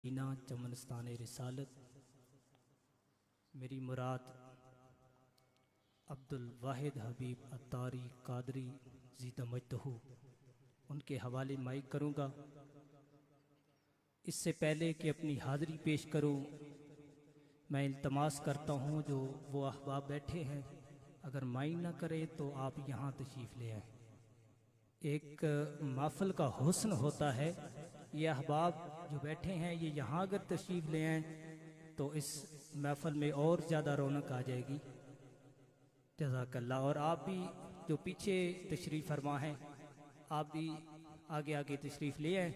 Medina चमनस्तान रिसालत मेरी मुराद अब्दुल वाहिद हबीब अत्तारी कादरी ज़ीदमजदहू उनके हवाले माइक करूँगा। इससे पहले कि अपनी हाज़री पेश करूँ, मैं इल्तमास करता हूँ जो वो अहबाब बैठे हैं, अगर माइक ना करें तो आप यहाँ तशरीफ़ ले आएँ। एक महफ़िल का हुस्न होता है, ये अहबाब जो बैठे हैं ये यहाँ अगर तशरीफ़ ले आएँ तो इस महफ़िल में और ज़्यादा रौनक आ जाएगी। जज़ाकल्लाह। और आप भी जो पीछे तशरीफ़ फरमा हैं, आप भी आगे आगे तशरीफ़ ले आएँ।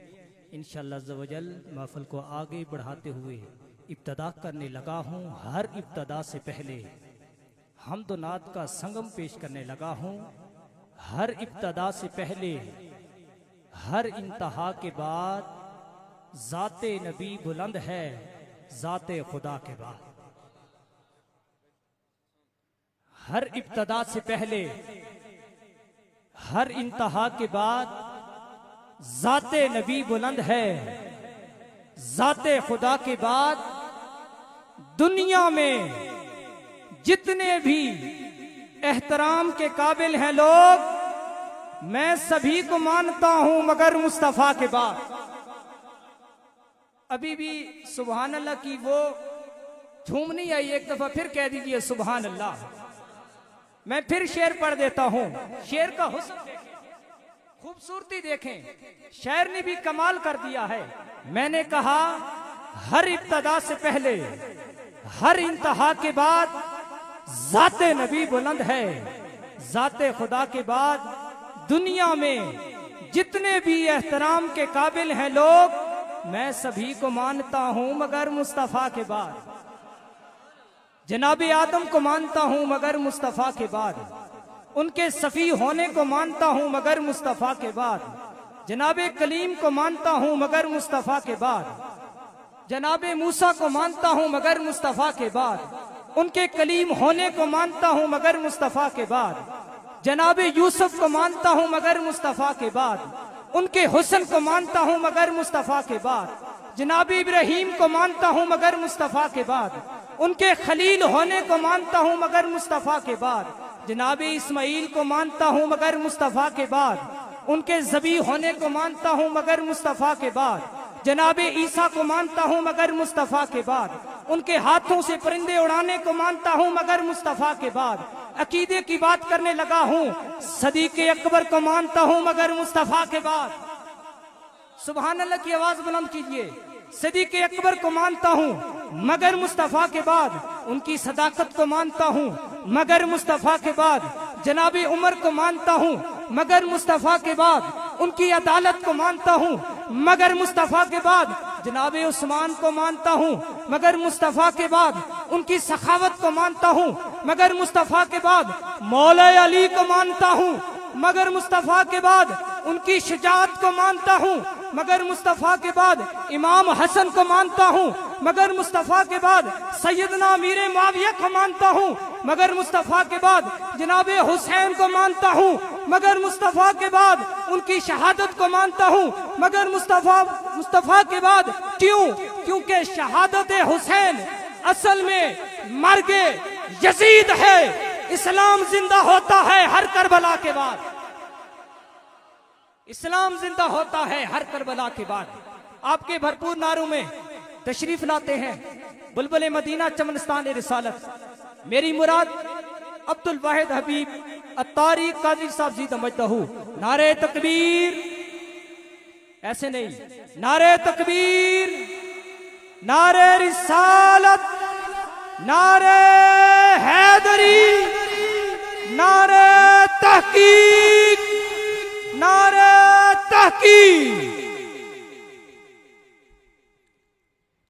इंशाअल्लाह अज़्ज़ व जल महफ़िल को आगे बढ़ाते हुए इब्तिदा करने लगा हूँ। हर इब्तिदा से पहले हम्द व नात का संगम पेश करने लगा हूँ। हर इब्तिदा से पहले हर इंतहा के बाद ज़ाते नबी बुलंद है, ज़ाते खुदा के बाद। हर इब्तिदा से पहले हर इंतहा के बाद ज़ाते नबी बुलंद है, ज़ाते खुदा के बाद। दुनिया में जितने भी एहतराम के काबिल हैं लोग, मैं सभी को मानता हूं मगर मुस्तफा के बाद। अभी भी सुभान अल्लाह की वो झूम नहीं आई, एक दफा फिर कह दीजिए सुभान अल्लाह। मैं फिर शेर पढ़ देता हूं। शेर का हुस्न देखें, खूबसूरती देखें, शायर ने भी कमाल कर दिया है। मैंने कहा हर इब्तिदा से पहले हर इंतहा के बाद ज़ाते नबी बुलंद है, ज़ाते खुदा के बाद। दुनिया में जितने भी एहतराम के काबिल हैं लोग, मैं सभी को मानता हूं मगर मुस्तफा के बाद। जनाबे आदम को मानता हूं मगर मुस्तफा के बाद। उनके सफी होने को मानता हूं मगर मुस्तफा के बाद। जनाबे कलीम को मानता हूं मगर मुस्तफा के बाद। जनाबे मूसा को मानता हूं मगर मुस्तफा के बाद। उनके कलीम होने को मानता हूं मगर मुस्तफा के बाद। जनाबे यूसुफ को मानता हूं मगर मुस्तफा के बाद। उनके हुस्न को मानता हूं मगर मुस्तफा के बाद। जनाबे इब्राहीम को मानता हूं मगर मुस्तफा के बाद। उनके खलील होने को मानता हूं मगर मुस्तफा के बाद। जनाबे इस्माइल को मानता हूं मगर मुस्तफा के बाद। उनके ज़बी होने को मानता हूं मगर मुस्तफा के बाद। जनाबे ईसा को मानता हूं मगर मुस्तफा के बाद। उनके हाथों से परिंदे उड़ाने को मानता हूं मगर मुस्तफा के बाद। अकीदे की बात करने लगा हूं, सदीक़े अकबर को मानता हूं मगर मुस्तफा के बाद। सुभान अल्लाह की आवाज बुलंद कीजिए। सदीक़े अकबर को मानता हूं मगर मुस्तफा के बाद। उनकी सदाकत को मानता हूं मगर मुस्तफा के बाद। जनाबे उमर को मानता हूं मगर मुस्तफा के बाद। उनकी अदालत को मानता हूं मगर मुस्तफा के बाद। जनाबे उस्मान को मानता हूं मगर मुस्तफा के बाद। उनकी सखावत को मानता हूं मगर मुस्तफा के बाद। मौला अली को मानता हूं मगर मुस्तफा के बाद। उनकी शुजाअत को मानता हूं मगर मुस्तफा के बाद। इमाम हसन को मानता हूं मगर मुस्तफा के बाद। सैयदना अमीर मुआविया को मानता हूं मगर मुस्तफा के बाद। जनाबे हुसैन को मानता हूं मगर मुस्तफा के बाद। उनकी शहादत को मानता हूं मगर मुस्तफा के बाद। क्यों? क्योंकि शहादत हुसैन असल में मर्गे यजीद है। इस्लाम जिंदा होता है हर करबला के बाद। इस्लाम जिंदा होता है हर करबला के बाद। आपके भरपूर नारों में तशरीफ लाते हैं बुलबुल मदीना चमनस्तान रिसालत मेरी मुराद अब्दुल वाहिद हबीब अत्तारी कादरी साहब ज़ीदमजदहू। नारे तकबीर, ऐसे नहीं, नारे तकबीर, नारे रिसालत, नारे हैदरी, नारे तहकीक, नारे तहकीक।